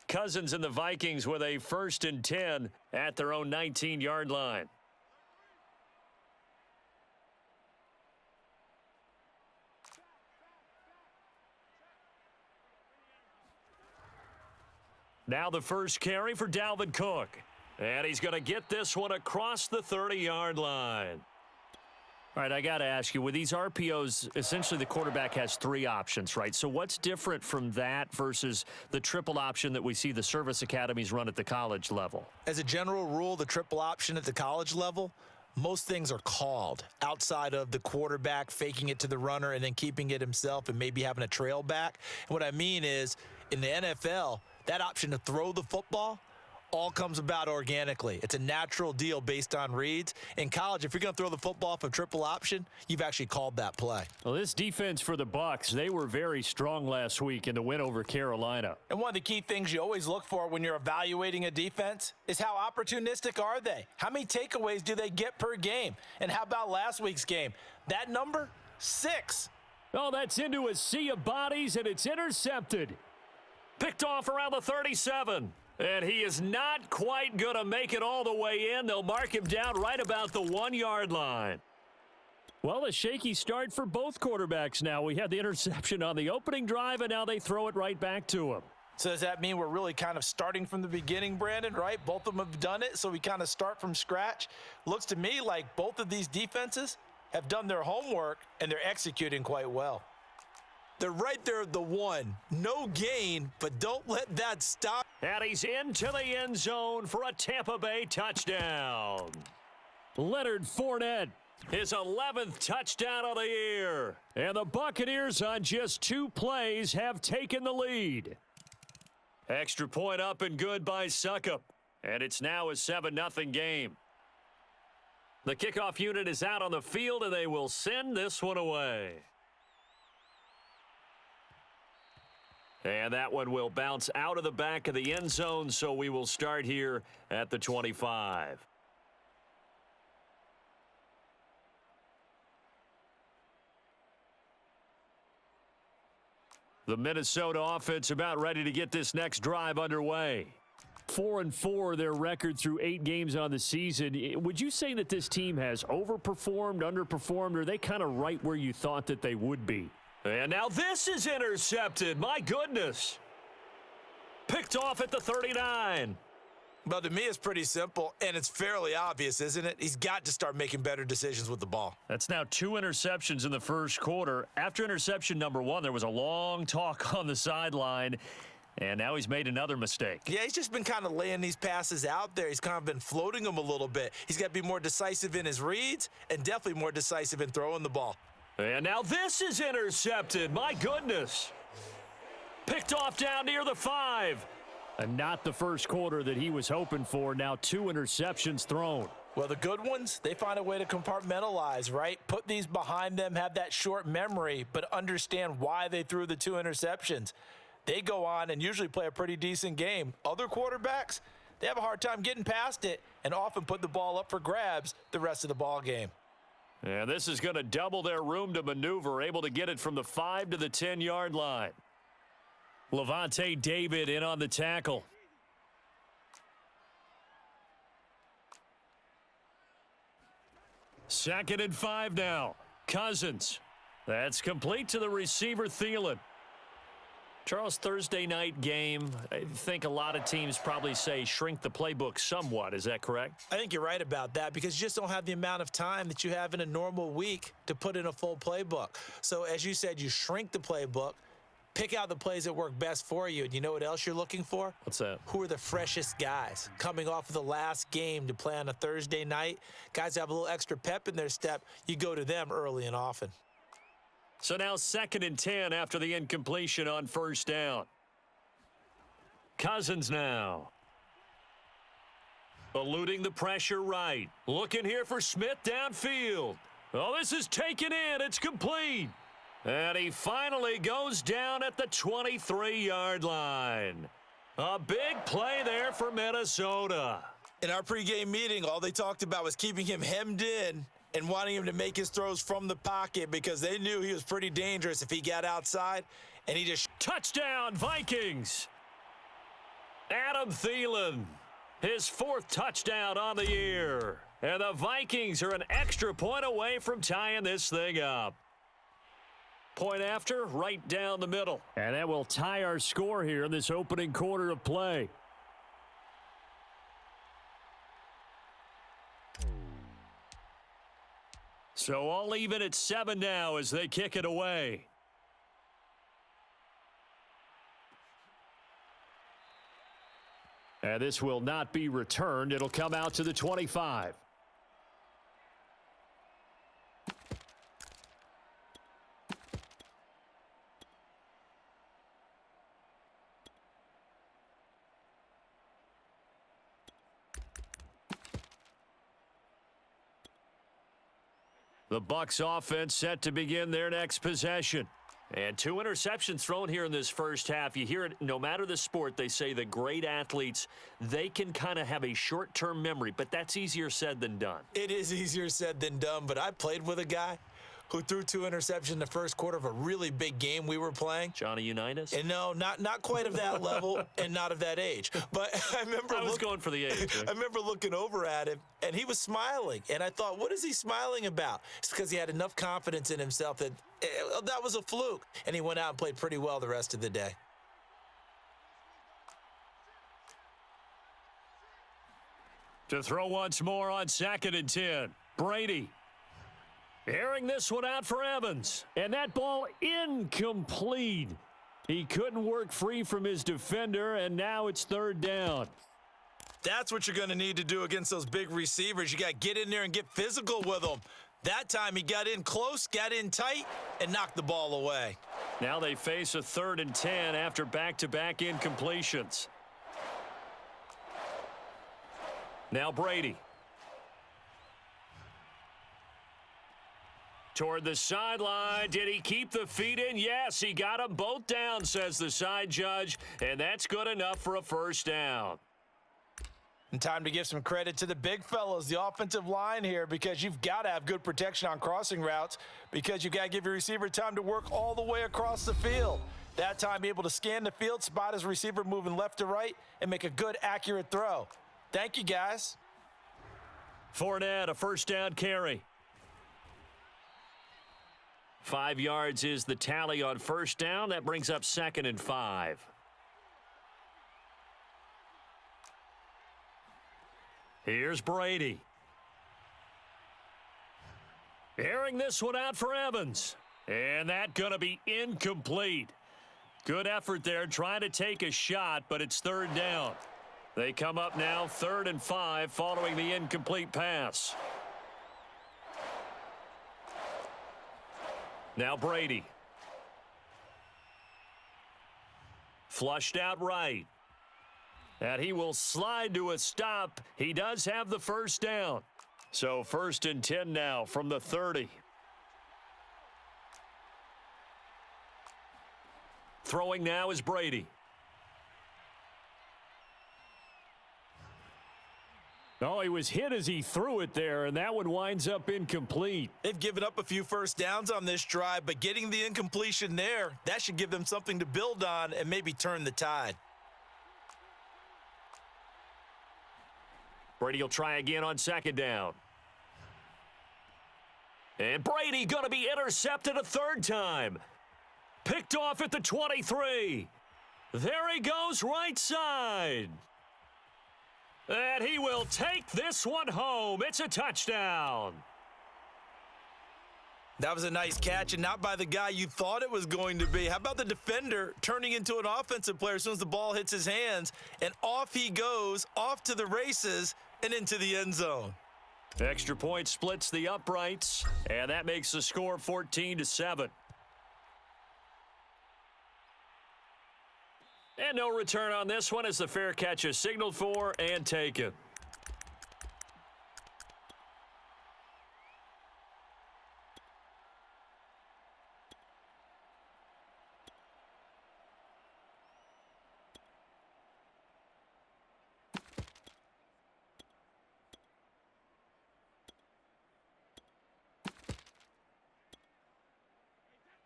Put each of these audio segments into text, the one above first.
Cousins and the Vikings with a 1st and 10 at their own 19-yard line. Now the first carry for Dalvin Cook. And he's going to get this one across the 30-yard line. All right, I got to ask you, with these RPOs, essentially the quarterback has 3 options, right? So what's different from that versus the triple option that we see the service academies run at the college level? As a general rule, the triple option at the college level, most things are called outside of the quarterback faking it to the runner and then keeping it himself and maybe having a trail back. And what I mean is, in the NFL, that option to throw the football all comes about organically. It's a natural deal based on reads. In college, if you're going to throw the football off a triple option, you've actually called that play. Well, this defense for the Bucs, they were very strong last week in the win over Carolina. And one of the key things you always look for when you're evaluating a defense is how opportunistic are they? How many takeaways do they get per game? And how about last week's game? That number, 6. Oh, that's into a sea of bodies, and it's intercepted. Picked off around the 37. And he is not quite going to make it all the way in. They'll mark him down right about the 1-yard line. Well, a shaky start for both quarterbacks now. We had the interception on the opening drive, and now they throw it right back to him. So does that mean we're really kind of starting from the beginning, Brandon, right? Both of them have done it, so we kind of start from scratch. Looks to me like both of these defenses have done their homework, and they're executing quite well. They're right there at the 1. No gain, but don't let that stop. And he's into the end zone for a Tampa Bay touchdown. Leonard Fournette, his 11th touchdown of the year. And the Buccaneers on just 2 plays have taken the lead. Extra point up and good by Suckup. And it's now a 7-0 game. The kickoff unit is out on the field, and they will send this one away. And that one will bounce out of the back of the end zone, so we will start here at the 25. The Minnesota offense about ready to get this next drive underway. 4-4, their record through 8 games on the season. Would you say that this team has overperformed, underperformed, or are they kind of right where you thought that they would be? And now this is intercepted. My goodness. Picked off at the 39. Well, to me, it's pretty simple, and it's fairly obvious, isn't it? He's got to start making better decisions with the ball. That's now 2 interceptions in the first quarter. After interception number 1, there was a long talk on the sideline, and now he's made another mistake. Yeah, he's just been kind of laying these passes out there. He's kind of been floating them a little bit. He's got to be more decisive in his reads and definitely more decisive in throwing the ball. And now this is intercepted. My goodness. Picked off down near the 5. And not the first quarter that he was hoping for. Now 2 interceptions thrown. Well, the good ones, they find a way to compartmentalize, right? Put these behind them, have that short memory, but understand why they threw the 2 interceptions. They go on and usually play a pretty decent game. Other quarterbacks, they have a hard time getting past it and often put the ball up for grabs the rest of the ball game. And this is going to double their room to maneuver, able to get it from the 5 to the 10-yard line. Levante David in on the tackle. Second and 5 now. Cousins. That's complete to the receiver, Thielen. Charles, Thursday night game, I think a lot of teams probably say shrink the playbook somewhat. Is that correct? I think you're right about that because you just don't have the amount of time that you have in a normal week to put in a full playbook. So as you said, you shrink the playbook, pick out the plays that work best for you. And you know what else you're looking for? What's that? Who are the freshest guys coming off of the last game to play on a Thursday night? Guys have a little extra pep in their step. You go to them early and often. So now 2nd and 10 after the incompletion on first down. Cousins now. Eluding the pressure right. Looking here for Smith downfield. Oh, this is taken in. It's complete. And he finally goes down at the 23-yard line. A big play there for Minnesota. In our pregame meeting, all they talked about was keeping him hemmed in and wanting him to make his throws from the pocket because they knew he was pretty dangerous if he got outside, and he just... Touchdown, Vikings! Adam Thielen, his 4th touchdown on the year. And the Vikings are an extra point away from tying this thing up. Point after, right down the middle. And that will tie our score here in this opening quarter of play. So all even at 7 now as they kick it away. And this will not be returned. It'll come out to the 25. The Bucs offense set to begin their next possession. And 2 interceptions thrown here in this first half. You hear it no matter the sport. They say the great athletes, they can kind of have a short-term memory, but that's easier said than done. It is easier said than done, but I played with a guy who threw 2 interceptions in the first quarter of a really big game we were playing. Johnny Unitas? And no, not quite of that level and not of that age. But I was going for the age. Right? I remember looking over at him, and he was smiling. And I thought, what is he smiling about? It's because he had enough confidence in himself that that was a fluke. And he went out and played pretty well the rest of the day. To throw once more on 2nd and 10. Brady. Airing this one out for Evans. And that ball incomplete. He couldn't work free from his defender, and now it's 3rd down. That's what you're going to need to do against those big receivers. You got to get in there and get physical with them. That time he got in close, got in tight, and knocked the ball away. Now they face a 3rd and 10 after back-to-back incompletions. Now Brady. Toward the sideline. Did he keep the feet in? Yes, he got them both down, says the side judge, and that's good enough for a 1st down. And time to give some credit to the big fellows, the offensive line here, because you've got to have good protection on crossing routes because you've got to give your receiver time to work all the way across the field. That time, be able to scan the field, spot his receiver moving left to right, and make a good, accurate throw. Thank you, guys. Fournette, a 1st down carry. 5 yards is the tally on 1st down. That brings up 2nd and 5. Here's Brady. Airing this one out for Evans. And that's going to be incomplete. Good effort there trying to take a shot, but it's 3rd down. They come up now 3rd and 5 following the incomplete pass. Now Brady. Flushed out right. And he will slide to a stop. He does have the 1st down. So 1st and 10 now from the 30. Throwing now is Brady. Oh, he was hit as he threw it there, and that one winds up incomplete. They've given up a few 1st downs on this drive, but getting the incompletion there, that should give them something to build on and maybe turn the tide. Brady will try again on 2nd down. And Brady going to be intercepted a 3rd time. Picked off at the 23. There he goes right side. And he will take this one home. It's a touchdown. That was a nice catch, and not by the guy you thought it was going to be. How about the defender turning into an offensive player as soon as the ball hits his hands, and off he goes, off to the races, and into the end zone. Extra point splits the uprights, and that makes the score 14-7. And no return on this one as the fair catch is signaled for and taken.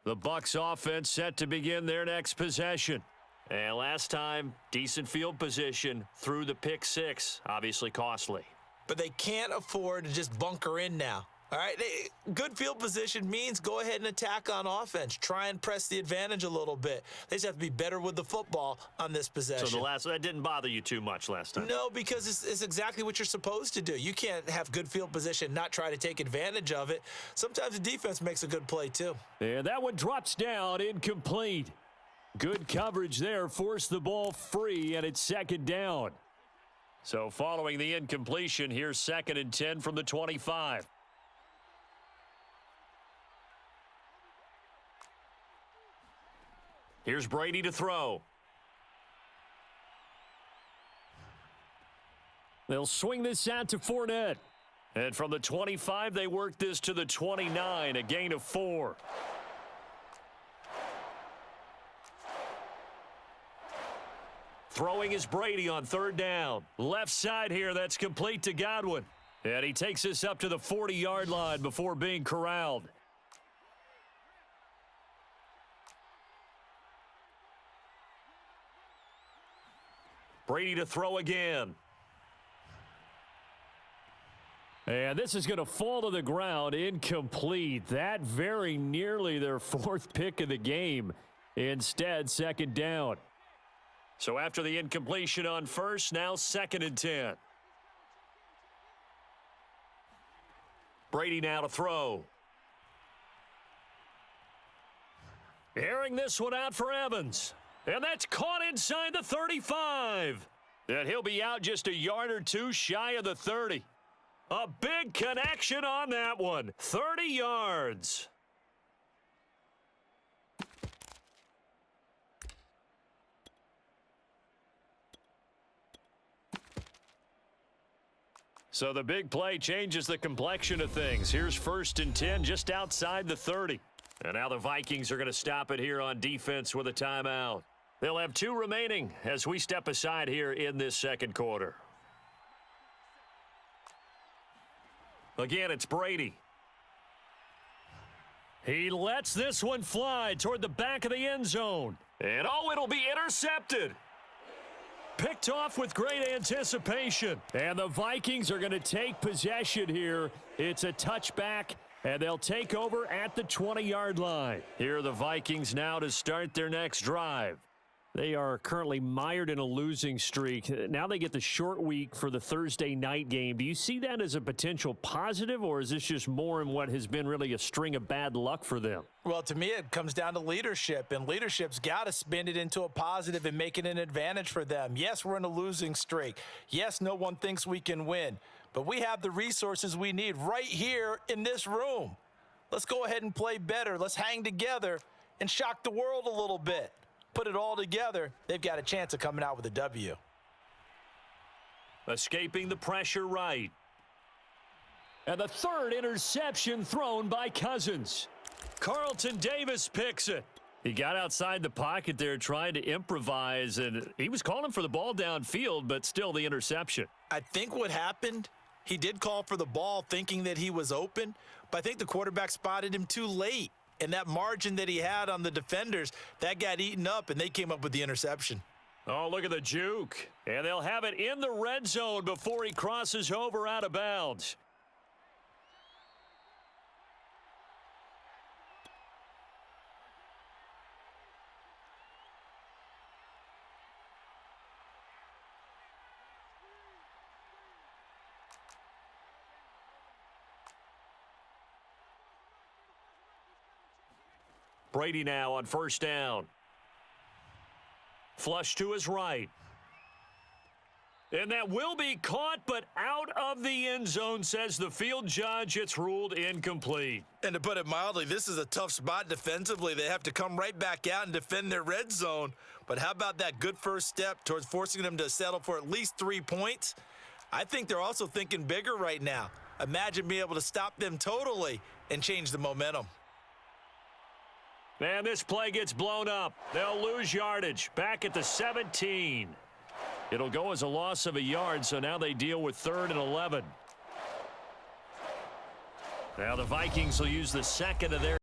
The Bucs offense set to begin their next possession. And last time, decent field position through the pick six. Obviously costly. But they can't afford to just bunker in now. All right, good field position means go ahead and attack on offense. Try and press the advantage a little bit. They just have to be better with the football on this possession. So that didn't bother you too much last time? No, because it's exactly what you're supposed to do. You can't have good field position, not try to take advantage of it. Sometimes the defense makes a good play too. And that one drops down, incomplete. Good coverage there, forced the ball free, and it's second down. So following the incompletion, here's 2nd and 10 from the 25. Here's Brady to throw. They'll swing this out to Fournette. And from the 25, they work this to the 29, a gain of 4. Throwing is Brady on 3rd down. Left side here, that's complete to Godwin. And he takes this up to the 40-yard line before being corralled. Brady to throw again. And this is going to fall to the ground, incomplete. That very nearly their 4th pick of the game. Instead, 2nd down. So after the incompletion on 1st, now 2nd and 10. Brady now to throw. Airing this one out for Evans. And that's caught inside the 35. And he'll be out just a yard or two shy of the 30. A big connection on that one. 30 yards. So the big play changes the complexion of things. Here's 1st and 10 just outside the 30. And now the Vikings are going to stop it here on defense with a timeout. They'll have 2 remaining as we step aside here in this 2nd quarter. Again, it's Brady. He lets this one fly toward the back of the end zone. And it'll be intercepted. Picked off with great anticipation. And the Vikings are going to take possession here. It's a touchback, and they'll take over at the 20-yard line. Here are the Vikings now to start their next drive. They are currently mired in a losing streak. Now they get the short week for the Thursday night game. Do you see that as a potential positive, or is this just more in what has been really a string of bad luck for them? Well, to me, it comes down to leadership, and leadership's got to spin it into a positive and make it an advantage for them. Yes, we're in a losing streak. Yes, no one thinks we can win, but we have the resources we need right here in this room. Let's go ahead and play better. Let's hang together and shock the world a little bit. Put it all together, they've got a chance of coming out with a W. Escaping the pressure right. And the 3rd interception thrown by Cousins. Carlton Davis picks it. He got outside the pocket there trying to improvise, and he was calling for the ball downfield, but still the interception. I think what happened, he did call for the ball thinking that he was open, but I think the quarterback spotted him too late. And that margin that he had on the defenders, that got eaten up, and they came up with the interception. Oh, look at the juke. And they'll have it in the red zone before he crosses over out of bounds. Brady now on 1st down. Flush to his right. And that will be caught, but out of the end zone, says the field judge. It's ruled incomplete. And to put it mildly, this is a tough spot defensively. They have to come right back out and defend their red zone. But how about that good first step towards forcing them to settle for at least 3 points? I think they're also thinking bigger right now. Imagine being able to stop them totally and change the momentum. And this play gets blown up. They'll lose yardage. Back at the 17. It'll go as a loss of a yard, so now they deal with 3rd and 11. Now the Vikings will use the 2nd of their